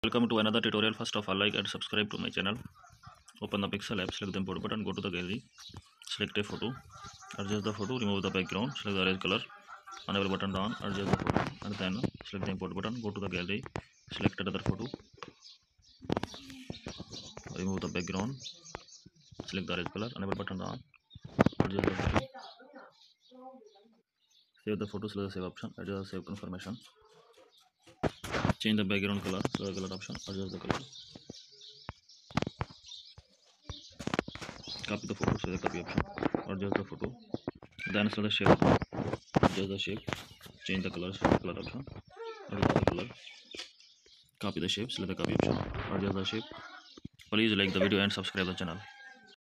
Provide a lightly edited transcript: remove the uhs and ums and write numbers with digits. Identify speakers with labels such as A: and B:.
A: Welcome to another tutorial. First of all, like and subscribe to my channel. Open the Pixel app, select the import button, go to the gallery, select a photo, adjust the photo, remove the background, select the red color, enable button on, adjust the photo, and then select the import button, go to the gallery, select another photo, remove the background, select the red color, enable button on, adjust the photo, save the photo, select the save option, adjust the save confirmation, change the background color, select the color option, adjust the color, copy the photo, select the copy option, adjust the photo, then select the shape, adjust the shape, change the color, select the color option, adjust the color, copy the shape, select the copy option, adjust the shape. Please like the video and subscribe the channel.